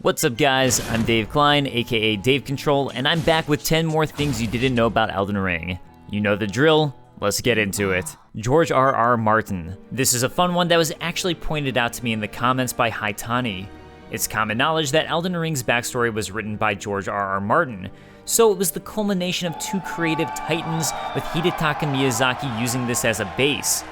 What's up guys, I'm Dave Klein, aka DaveControl, and I'm back with 10 more things you didn't know about Elden Ring. You know the drill, let's get into it. George R.R. Martin. This is a fun one that was actually pointed out to me in the comments by Haitani. It's common knowledge that Elden Ring's backstory was written by George R.R. Martin, so it was the culmination of two creative titans with Hidetaka Miyazaki using this as a base.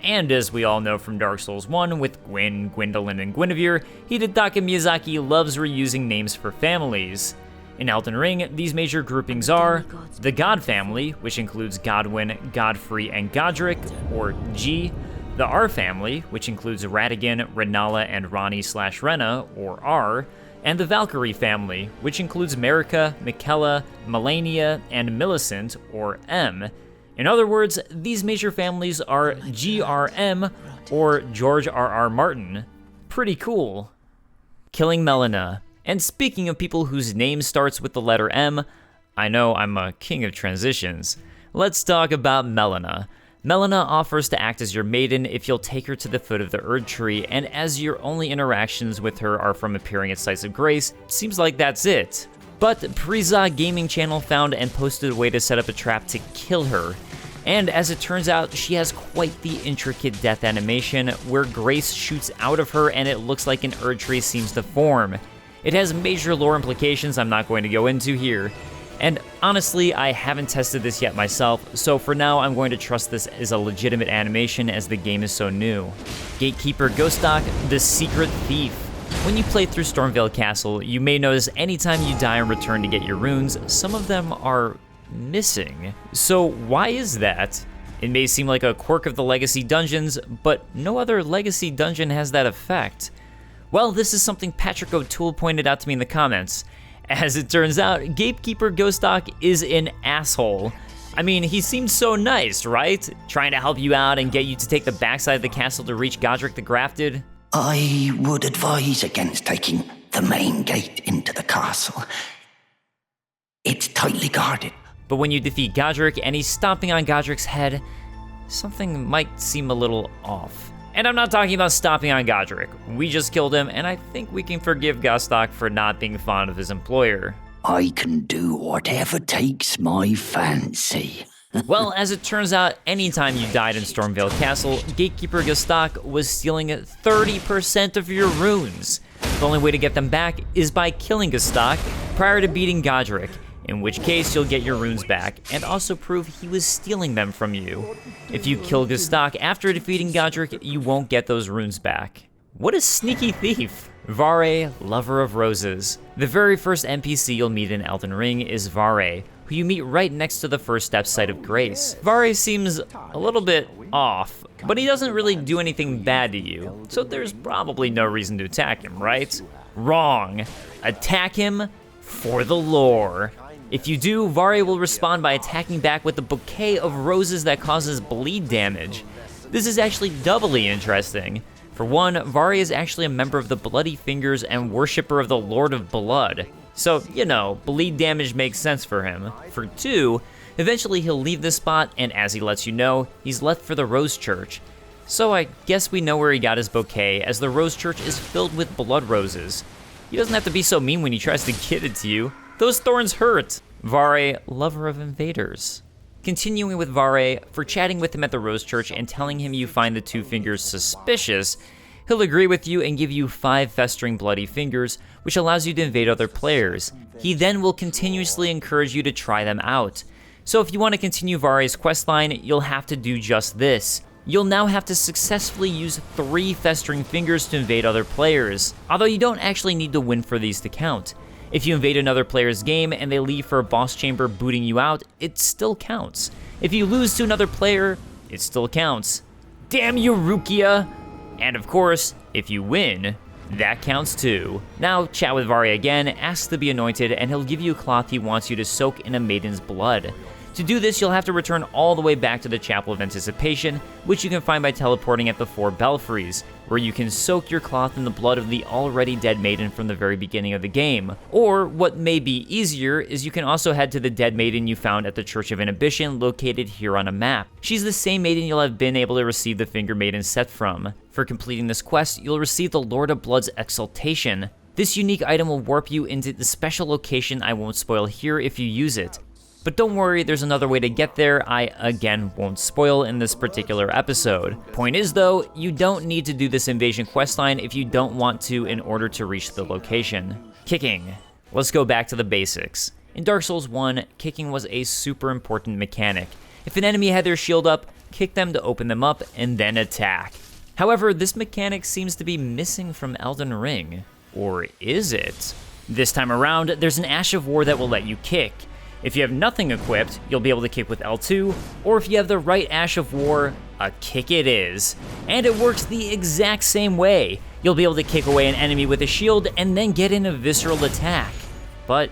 And as we all know from Dark Souls 1 with Gwyn, Gwendolyn, and Guinevere, Hidetaka Miyazaki loves reusing names for families. In Elden Ring, these major groupings are the God family, which includes Godwyn, Godfrey, and Godric, or G, the R family, which includes Ratigan, Renala, and Ranni/Rena, or R, and the Valkyrie family, which includes Marika, Miquella, Melania, and Millicent, or M. In other words, these major families are GRM, or George R.R. Martin. Pretty cool. Killing Melina. And speaking of people whose name starts with the letter M, I know I'm a king of transitions. Let's talk about Melina. Melina offers to act as your maiden if you'll take her to the foot of the Erd Tree, and as your only interactions with her are from appearing at sites of grace, it seems like that's it. But Priza Gaming Channel found and posted a way to set up a trap to kill her. And as it turns out, she has quite the intricate death animation where grace shoots out of her and it looks like an Erd Tree seems to form. It has major lore implications I'm not going to go into here. And honestly, I haven't tested this yet myself, so for now I'm going to trust this as a legitimate animation as the game is so new. Gatekeeper Gostoc, the Secret Thief. When you play through Stormveil Castle, you may notice anytime you die and return to get your runes, some of them are missing. So why is that? It may seem like a quirk of the Legacy dungeons, but no other Legacy dungeon has that effect. Well, this is something Patrick O'Toole pointed out to me in the comments. As it turns out, Gatekeeper Gostoc is an asshole. I mean, he seems so nice, right? Trying to help you out and get you to take the backside of the castle to reach Godric the Grafted. I would advise against taking the main gate into the castle. It's tightly guarded. But when you defeat Godric and he's stomping on Godric's head, something might seem a little off. And I'm not talking about stomping on Godric. We just killed him, and I think we can forgive Gostoc for not being fond of his employer. I can do whatever takes my fancy. Well, as it turns out, anytime you died in Stormveil Castle, Gatekeeper Gostoc was stealing 30% of your runes. The only way to get them back is by killing Gostoc prior to beating Godric, in which case you'll get your runes back, and also prove he was stealing them from you. If you kill Gostoc after defeating Godric, you won't get those runes back. What a sneaky thief! Varre, Lover of Roses. The very first NPC you'll meet in Elden Ring is Varre, who you meet right next to the first step site of Grace. Varre seems a little bit off, but he doesn't really do anything bad to you, so there's probably no reason to attack him, right? Wrong. Attack him for the lore. If you do, Varre will respond by attacking back with a bouquet of roses that causes bleed damage. This is actually doubly interesting. For one, Varre is actually a member of the Bloody Fingers and worshipper of the Lord of Blood. So, you know, bleed damage makes sense for him. For two, eventually he'll leave this spot, and as he lets you know, he's left for the Rose Church. So I guess we know where he got his bouquet, as the Rose Church is filled with blood roses. He doesn't have to be so mean when he tries to give it to you. Those thorns hurt. Varre, Lover of Invaders. Continuing with Varre, for chatting with him at the Rose Church and telling him you find the two fingers suspicious, he'll agree with you and give you 5 festering bloody fingers, which allows you to invade other players. He then will continuously encourage you to try them out. So if you want to continue Varre's questline, you'll have to do just this. You'll now have to successfully use 3 festering fingers to invade other players, although you don't actually need to win for these to count. If you invade another player's game and they leave for a boss chamber booting you out, it still counts. If you lose to another player, it still counts. Damn you, Rukia! And of course, if you win, that counts too. Now, chat with Varre again, ask to be anointed, and he'll give you a cloth he wants you to soak in a maiden's blood. To do this, you'll have to return all the way back to the Chapel of Anticipation, which you can find by teleporting at the 4 belfries, where you can soak your cloth in the blood of the already dead maiden from the very beginning of the game. Or, what may be easier, is you can also head to the dead maiden you found at the Church of Inhibition, located here on a map. She's the same maiden you'll have been able to receive the Finger Maiden set from. For completing this quest, you'll receive the Lord of Blood's Exaltation. This unique item will warp you into the special location I won't spoil here if you use it. But don't worry, there's another way to get there I, again, won't spoil in this particular episode. Point is though, you don't need to do this invasion questline if you don't want to in order to reach the location. Kicking. Let's go back to the basics. In Dark Souls 1, kicking was a super important mechanic. If an enemy had their shield up, kick them to open them up and then attack. However, this mechanic seems to be missing from Elden Ring. Or is it? This time around, there's an Ash of War that will let you kick. If you have nothing equipped, you'll be able to kick with L2, or if you have the right Ash of War, a kick it is. And it works the exact same way. You'll be able to kick away an enemy with a shield and then get in a visceral attack. But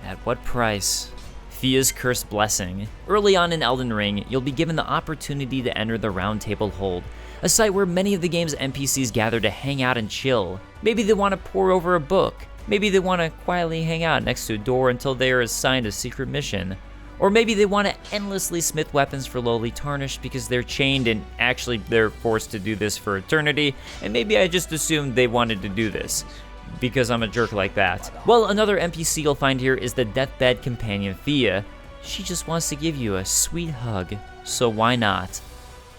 at what price? Fia's Cursed Blessing. Early on in Elden Ring, you'll be given the opportunity to enter the Round Table Hold, a site where many of the game's NPCs gather to hang out and chill. Maybe they want to pore over a book. Maybe they want to quietly hang out next to a door until they are assigned a secret mission. Or maybe they want to endlessly smith weapons for lowly tarnished because they're chained and actually they're forced to do this for eternity, and maybe I just assumed they wanted to do this because I'm a jerk like that. Well, another NPC you'll find here is the deathbed companion Fia. She just wants to give you a sweet hug, so why not?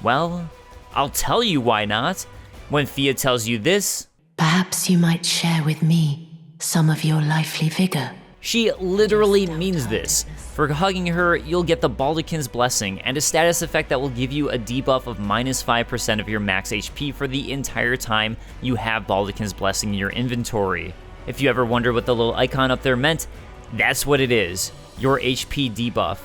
Well, I'll tell you why not. When Fia tells you this, perhaps you might share with me some of your lively vigor. She literally means this. For hugging her, you'll get the Baldachin's Blessing and a status effect that will give you a debuff of -5% of your max HP for the entire time you have Baldachin's Blessing in your inventory. If you ever wonder what the little icon up there meant, that's what it is, your HP debuff.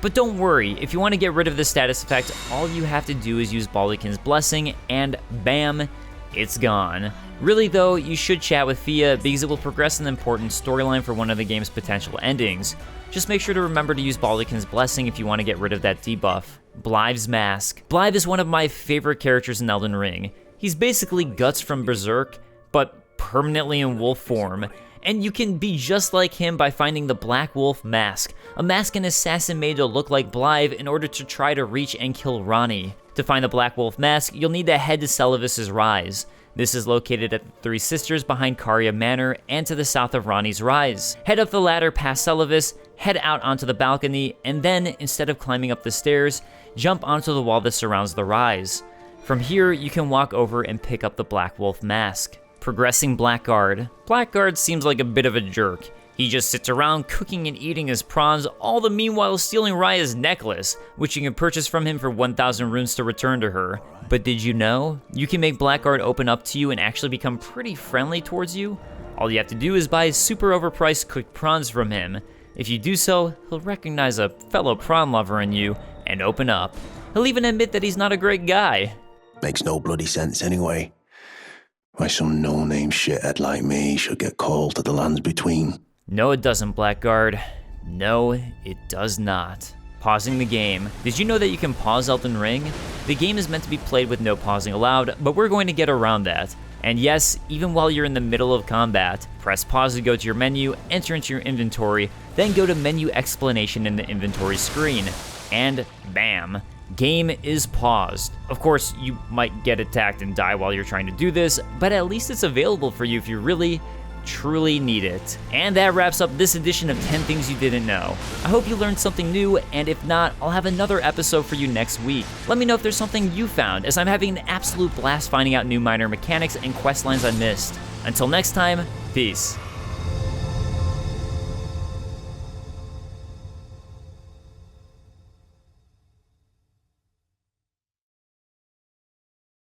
But don't worry, if you want to get rid of this status effect, all you have to do is use Baldachin's Blessing and bam, it's gone. Really though, you should chat with Fia because it will progress an important storyline for one of the game's potential endings. Just make sure to remember to use Baldachin's Blessing if you want to get rid of that debuff. Blaidd's Mask. Blaidd is one of my favorite characters in Elden Ring. He's basically Guts from Berserk, but permanently in wolf form. And you can be just like him by finding the Black Wolf Mask, a mask an assassin made to look like Blaidd in order to try to reach and kill Ranni. To find the Black Wolf Mask, you'll need to head to Celavis's Rise. This is located at the Three Sisters behind Caria Manor and to the south of Ranni's Rise. Head up the ladder past Celavis, head out onto the balcony, and then, instead of climbing up the stairs, jump onto the wall that surrounds the Rise. From here, you can walk over and pick up the Black Wolf Mask. Progressing Blackguard. Blackguard seems like a bit of a jerk. He just sits around cooking and eating his prawns, all the meanwhile stealing Raya's necklace, which you can purchase from him for 1,000 runes to return to her. But did you know? You can make Blackguard open up to you and actually become pretty friendly towards you. All you have to do is buy super overpriced cooked prawns from him. If you do so, he'll recognize a fellow prawn lover in you and open up. He'll even admit that he's not a great guy. Makes no bloody sense anyway. Why some no-name shithead like me should get called to the lands between. No, it doesn't, Blackguard. No, it does not. Pausing the game. Did you know that you can pause Elden Ring? The game is meant to be played with no pausing allowed, but we're going to get around that. And yes, even while you're in the middle of combat, press pause to go to your menu, enter into your inventory, then go to menu explanation in the inventory screen. And bam, game is paused. Of course, you might get attacked and die while you're trying to do this, but at least it's available for you if you really, truly need it. And that wraps up this edition of 10 Things You Didn't Know. I hope you learned something new, and if not, I'll have another episode for you next week. Let me know if there's something you found, as I'm having an absolute blast finding out new minor mechanics and quest lines I missed. Until next time, peace.